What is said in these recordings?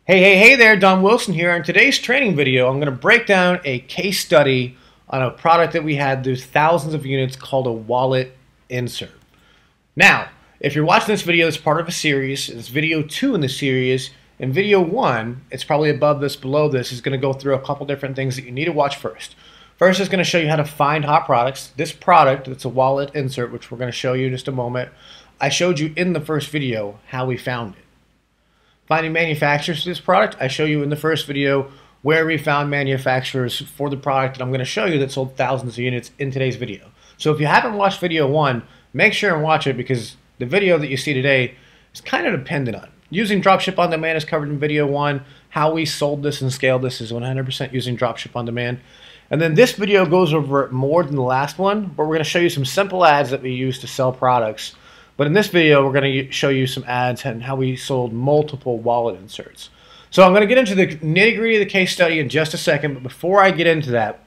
Hey there, Don Wilson here. In today's training video, I'm going to break down a case study on a product that we had through thousands of units called a wallet insert. Now, if you're watching this video, it's part of a series. It's video 2 in the series. In video 1, it's probably above this, below this, is going to go through a couple different things that you need to watch first. First, it's going to show you how to find hot products. This product, it's a wallet insert, which we're going to show you in just a moment. I showed you in the first video how we found it. Finding manufacturers for this product, I show you in the first video where we found manufacturers for the product that I'm going to show you that sold thousands of units in today's video. So if you haven't watched video 1, make sure and watch it because the video that you see today is kind of dependent on it. Using dropship on demand is covered in video 1. How we sold this and scaled this is 100% using dropship on demand. And then this video goes over it more than the last one, but we're going to show you some simple ads that we use to sell products. But in this video, we're going to show you some ads and how we sold multiple wallet inserts. So I'm going to get into the nitty-gritty of the case study in just a second, but before I get into that,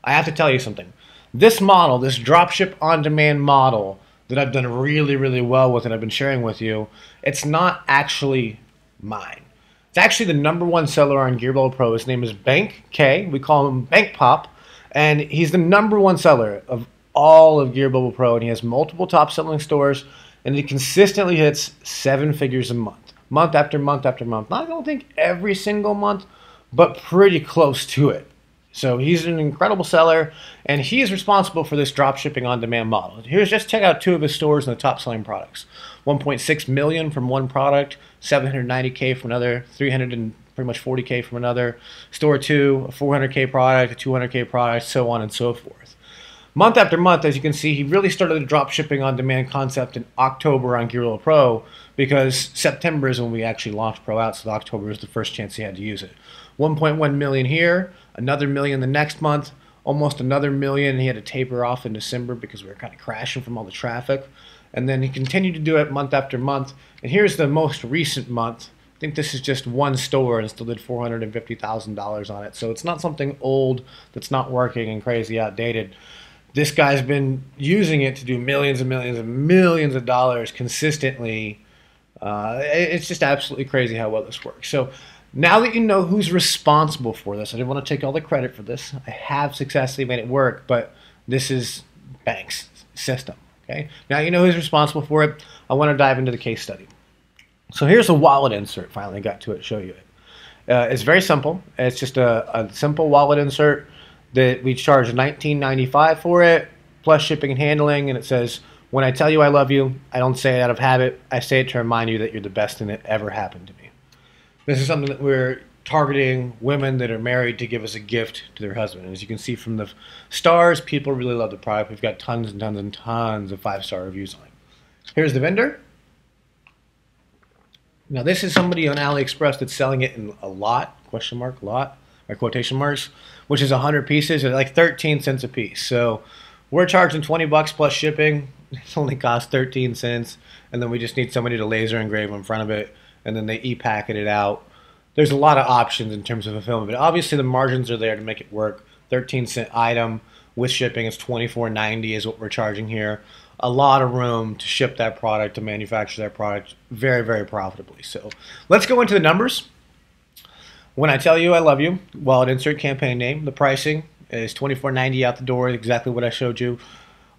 I have to tell you something. This model, this dropship on-demand model that I've done really well with and I've been sharing with you, it's not actually mine. It's actually the #1 seller on Gear Bubble Pro. His name is Bank K. We call him Bank Pop, and he's the #1 seller of all of Gear Bubble Pro, and he has multiple top-selling stores. And he consistently hits 7 figures a month, month after month after month. Not, I don't think every single month, but pretty close to it. So he's an incredible seller, and he is responsible for this drop shipping on demand model. Here's just check out 2 of his stores and the top selling products. 1.6 million from one product, 790K from another, 300 and pretty much 40K from another. Store 2, a 400K product, a 200K product, so on and so forth. Month after month, as you can see, he really started the drop shipping on demand concept in October on Gear Bubble Pro because September is when we actually launched Pro out, so October was the first chance he had to use it. 1.1 million here, another million the next month, almost another million. He had to taper off in December because we were kind of crashing from all the traffic. And then he continued to do it month after month. And here's the most recent month. I think this is just one store and still did $450,000 on it. So it's not something old that's not working and crazy outdated. This guy's been using it to do millions and millions and millions of dollars consistently. It's just absolutely crazy how well this works. So now that you know who's responsible for this, I didn't want to take all the credit for this. I have successfully made it work, but this is Bank's system. Okay. Now you know who's responsible for it. I want to dive into the case study. So here's a wallet insert. Finally got to it. Show you it. It's very simple. It's just a simple wallet insert that we charge $19.95 for it, plus shipping and handling, and it says, when I tell you I love you, I don't say it out of habit, I say it to remind you that you're the best thing that ever happened to me. This is something that we're targeting women that are married to give as a gift to their husband. And as you can see from the stars, people really love the product. We've got tons and tons and tons of 5-star reviews on it. Here's the vendor. Now this is somebody on AliExpress that's selling it in a lot, question mark, lot, or quotation marks, which is 100 pieces at like 13 cents a piece. So we're charging 20 bucks plus shipping. It only costs 13 cents. And then we just need somebody to laser engrave in front of it. And then they e-packet it out. There's a lot of options in terms of fulfillment, but obviously the margins are there to make it work. 13-cent item with shipping is $24.90 is what we're charging here. A lot of room to ship that product, to manufacture that product very profitably. So let's go into the numbers. When I tell you I love you, wallet insert campaign name, the pricing is $24.90 out the door, exactly what I showed you.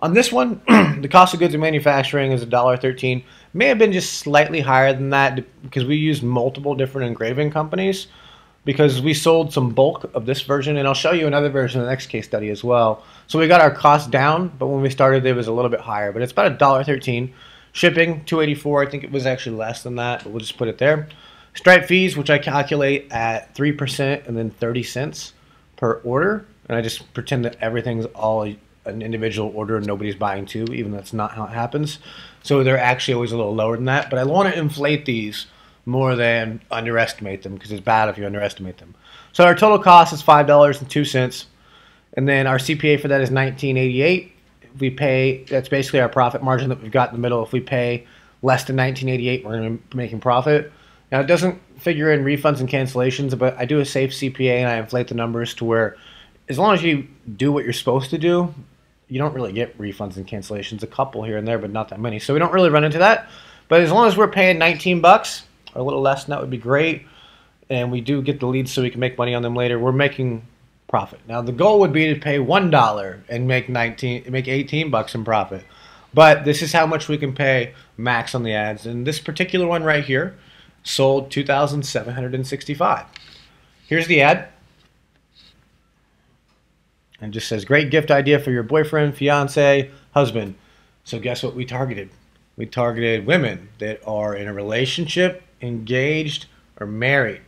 On this one, the cost of goods of manufacturing is $1.13. May have been just slightly higher than that because we used multiple different engraving companies because we sold some bulk of this version, and I'll show you another version in the next case study as well. So we got our cost down, but when we started it was a little bit higher, but it's about $1.13. Shipping, $2.84. I think it was actually less than that, but we'll just put it there. Stripe fees, which I calculate at 3% and then 30 cents per order. And I just pretend that everything's all an individual order and nobody's buying two, even though that's not how it happens. So they're actually always a little lower than that. But I want to inflate these more than underestimate them because it's bad if you underestimate them. So our total cost is $5.02. And then our CPA for that is $19.88. If we pay, that's basically our profit margin that we've got in the middle. If we pay less than $19.88, we're going to be making profit. Now, it doesn't figure in refunds and cancellations, but I do a safe CPA and I inflate the numbers to where as long as you do what you're supposed to do, you don't really get refunds and cancellations. A couple here and there, but not that many. So we don't really run into that. But as long as we're paying 19 bucks, or a little less than that would be great. and we do get the leads so we can make money on them later, we're making profit. Now the goal would be to pay $1 and make 18 bucks in profit. But this is how much we can pay max on the ads. And this particular one right here sold $2,765. Here's the ad. And it just says, great gift idea for your boyfriend, fiance, husband. So guess what we targeted? We targeted women that are in a relationship, engaged, or married.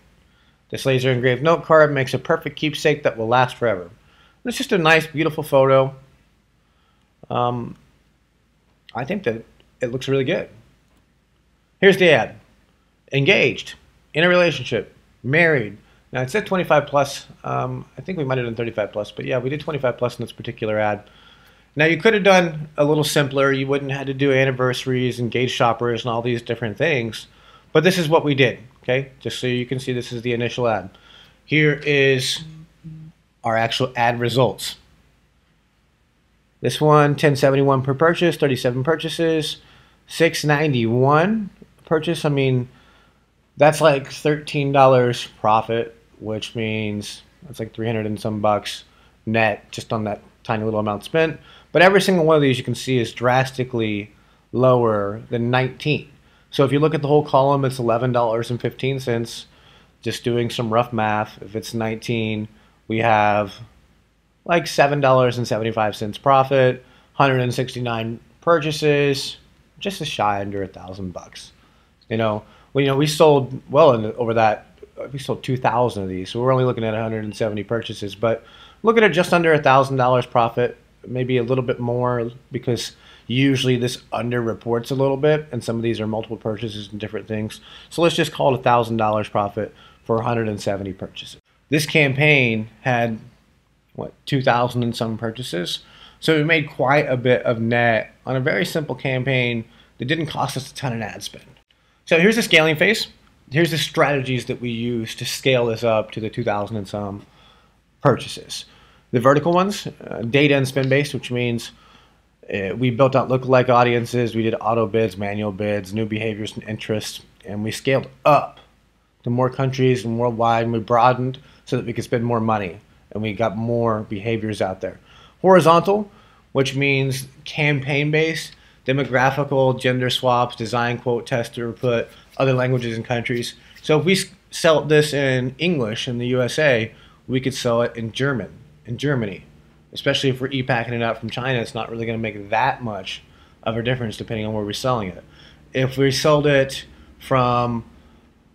This laser engraved note card makes a perfect keepsake that will last forever. And it's just a nice, beautiful photo. I think that it looks really good. Here's the ad. Engaged, in a relationship, married. Now it said 25 plus. I think we might have done 35 plus, but yeah, we did 25 plus in this particular ad. Now you could have done a little simpler. You wouldn't have had to do anniversaries, engaged shoppers, and all these different things. But this is what we did, okay? Just so you can see, this is the initial ad. Here is our actual ad results. This one, 1071 per purchase, 37 purchases, 691 purchase. I mean, that's like $13 profit, which means that's like 300 and some bucks net just on that tiny little amount spent. But every single one of these you can see is drastically lower than 19. So if you look at the whole column, it's $11.15. Just doing some rough math, if it's 19, we have like $7.75 profit, 169 purchases, just a shy under 1,000 bucks. We sold over that. We sold 2,000 of these, so we're only looking at 170 purchases. But looking at just under $1,000 profit, maybe a little bit more, because usually this underreports a little bit, and some of these are multiple purchases and different things. So let's just call it $1,000 profit for 170 purchases. This campaign had 2,000 and some purchases, so we made quite a bit of net on a very simple campaign that didn't cost us a ton of ad spend. So here's the scaling phase. Here's the strategies that we use to scale this up to the 2,000 and some purchases. The vertical ones, data and spend based, which means we built out lookalike audiences, we did auto bids, manual bids, new behaviors and interests, and we scaled up to more countries and worldwide, and we broadened so that we could spend more money, and we got more behaviors out there. Horizontal, which means campaign-based, demographical, gender swaps, design, quote, test, or put, other languages and countries. So if we sell this in English in the USA, we could sell it in Germany. Especially if we're e-packing it out from China, it's not really going to make that much of a difference depending on where we're selling it. If we sold it from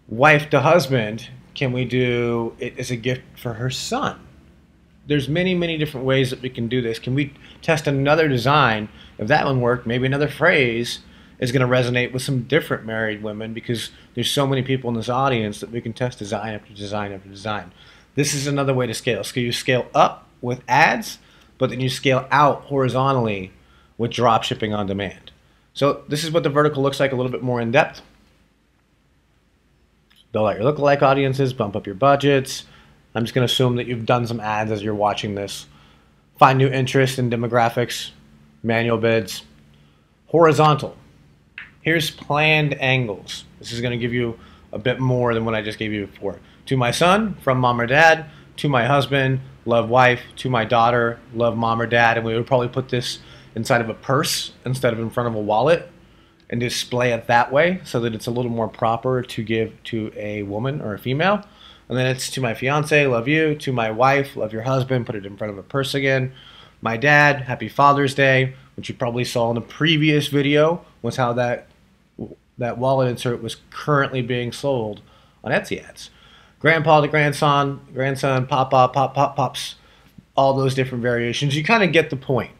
wife to husband, can we do it as a gift for her son? There's many, many different ways that we can do this. Can we test another design? If that one worked, maybe another phrase is going to resonate with some different married women, because there's so many people in this audience that we can test design after design after design. This is another way to scale. So you scale up with ads, but then you scale out horizontally with drop shipping on demand. So this is what the vertical looks like a little bit more in depth. Build out your lookalike audiences, bump up your budgets. I'm just going to assume that you've done some ads as you're watching this. Find new interests and demographics, manual bids. Horizontal. Here's planned angles. This is going to give you a bit more than what I just gave you before. To my son, from mom or dad. To my husband, love wife. To my daughter, love mom or dad. And we would probably put this inside of a purse instead of in front of a wallet and display it that way so that it's a little more proper to give to a woman or a female. And then it's to my fiance, love you. To my wife, love your husband, put it in front of a purse again. My dad, happy Father's Day, which you probably saw in a previous video, was how that wallet insert was currently being sold on Etsy ads. Grandpa to grandson, pops, all those different variations. You kind of get the point.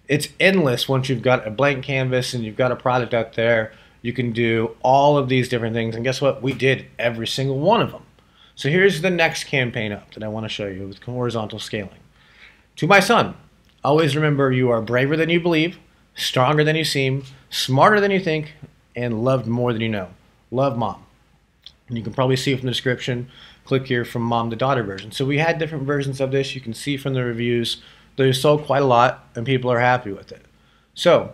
It's endless once you've got a blank canvas and you've got a product out there. You can do all of these different things. And guess what? We did every single one of them. So here's the next campaign up that I want to show you with horizontal scaling. To my son, always remember you are braver than you believe, stronger than you seem, smarter than you think, and loved more than you know. Love, Mom. And you can probably see from the description, click here from mom to daughter version. So we had different versions of this. You can see from the reviews, they sold quite a lot and people are happy with it. So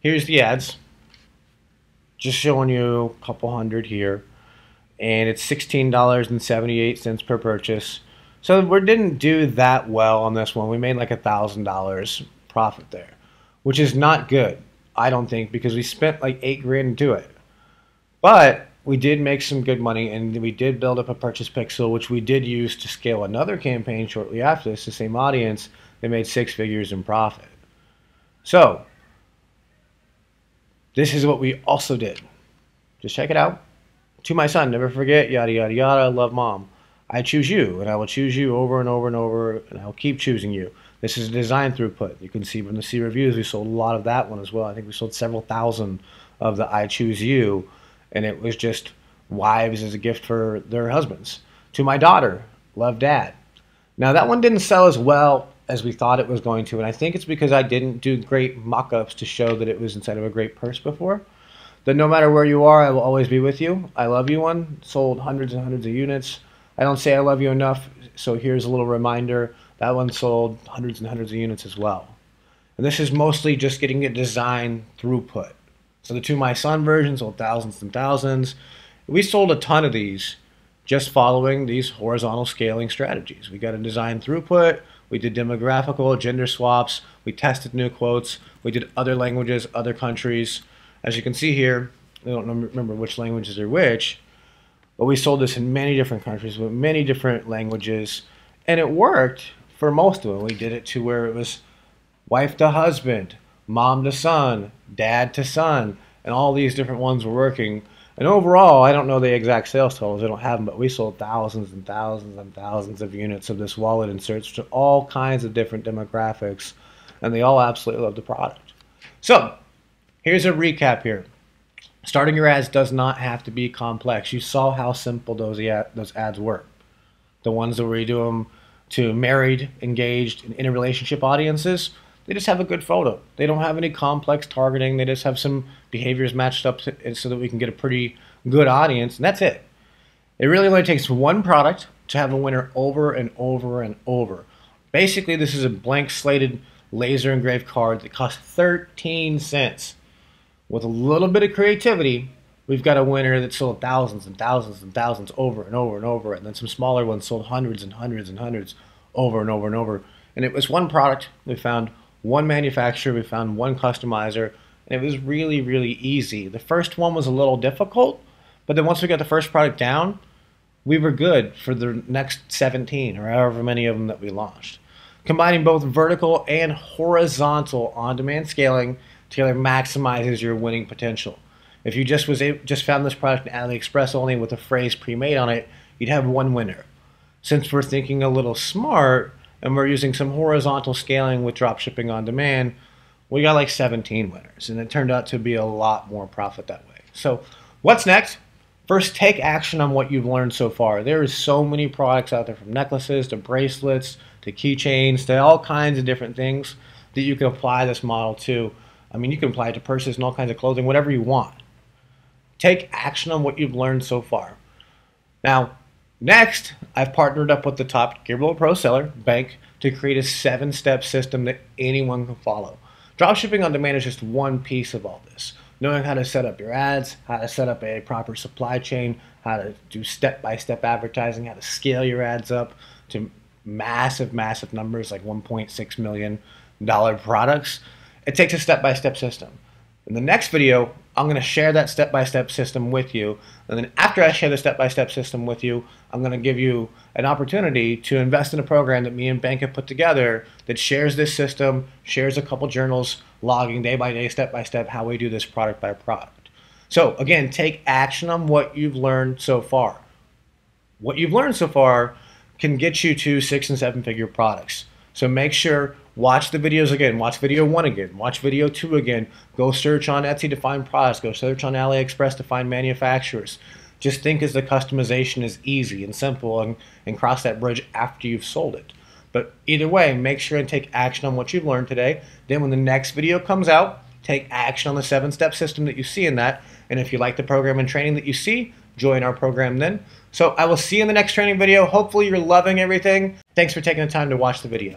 here's the ads. Just showing you a couple hundred here. and it's $16.78 per purchase. So we didn't do that well on this one. We made like $1,000 profit there, which is not good, I don't think, because we spent like $8 grand to do it. But we did make some good money, and we did build up a purchase pixel, which we did use to scale another campaign shortly after this, the same audience. They made 6 figures in profit. So this is what we also did. Just check it out. To my son, never forget, yada, yada, yada, love mom. I choose you, and I will choose you over and over and over, and I will keep choosing you. This is design throughput. You can see from the C reviews, we sold a lot of that one as well. I think we sold several thousand of the I choose you, and it was just wives as a gift for their husbands. To my daughter, love dad. Now that one didn't sell as well as we thought it was going to, and I think it's because I didn't do great mock-ups to show that it was inside of a great purse before. That no matter where you are, I will always be with you. I love you one. Sold hundreds and hundreds of units. I don't say I love you enough, so here's a little reminder. That one sold hundreds and hundreds of units as well. And this is mostly just getting a design throughput. So the To My Son version sold thousands and thousands. We sold a ton of these just following these horizontal scaling strategies. We got a design throughput. We did demographical, gender swaps. We tested new quotes. We did other languages, other countries. As you can see here, I don't remember which languages are which, but we sold this in many different countries with many different languages, and it worked for most of them. We did it to where it was wife to husband, mom to son, dad to son, and all these different ones were working. And overall, I don't know the exact sales totals, I don't have them, but we sold thousands and thousands and thousands of units of this wallet inserts to all kinds of different demographics, and they all absolutely love the product. So here's a recap here. Starting your ads does not have to be complex. You saw how simple those ads were. The ones that we do them to married, engaged, and interrelationship audiences, they just have a good photo. They don't have any complex targeting. They just have some behaviors matched up so that we can get a pretty good audience, and that's it. It really only takes one product to have a winner over and over and over. Basically, this is a blank slated laser engraved card that costs 13 cents. With a little bit of creativity, we've got a winner that sold thousands and thousands and thousands over and over and over, and then some smaller ones sold hundreds and hundreds and hundreds over and over and over. And it was one product. We found one manufacturer, we found one customizer, and it was really, really easy. The first one was a little difficult, but then once we got the first product down, we were good for the next 17 or however many of them that we launched. Combining both vertical and horizontal on-demand scaling together maximizes your winning potential. If you just found this product in AliExpress only with a phrase pre-made on it, you'd have one winner. Since we're thinking a little smart and we're using some horizontal scaling with dropshipping on demand, we got like 17 winners, and it turned out to be a lot more profit that way. So what's next? First, take action on what you've learned so far. There is so many products out there, from necklaces to bracelets to keychains to all kinds of different things that you can apply this model to. I mean, you can apply it to purses and all kinds of clothing, whatever you want. Take action on what you've learned so far. Now, next, I've partnered up with the top Gearable Pro seller, Bank, to create a 7-step system that anyone can follow. Dropshipping on demand is just one piece of all this. Knowing how to set up your ads, how to set up a proper supply chain, how to do step-by-step advertising, how to scale your ads up to massive, massive numbers like $1.6 million products. It takes a step-by-step system. In the next video, I'm going to share that step-by-step system with you. And then after I share the step-by-step system with you, I'm going to give you an opportunity to invest in a program that me and Bank have put together that shares this system, shares a couple journals, logging day by day, step by step, how we do this product by product. So again, take action on what you've learned so far. What you've learned so far can get you to 6- and 7-figure products. So make sure, watch the videos again, watch video 1 again, watch video 2 again, go search on Etsy to find products, go search on AliExpress to find manufacturers. Just think as the customization is easy and simple, and cross that bridge after you've sold it. But either way, make sure and take action on what you've learned today. Then when the next video comes out, take action on the 7-step system that you see in that. And if you like the program and training that you see, join our program then. So I will see you in the next training video. Hopefully you're loving everything. Thanks for taking the time to watch the video.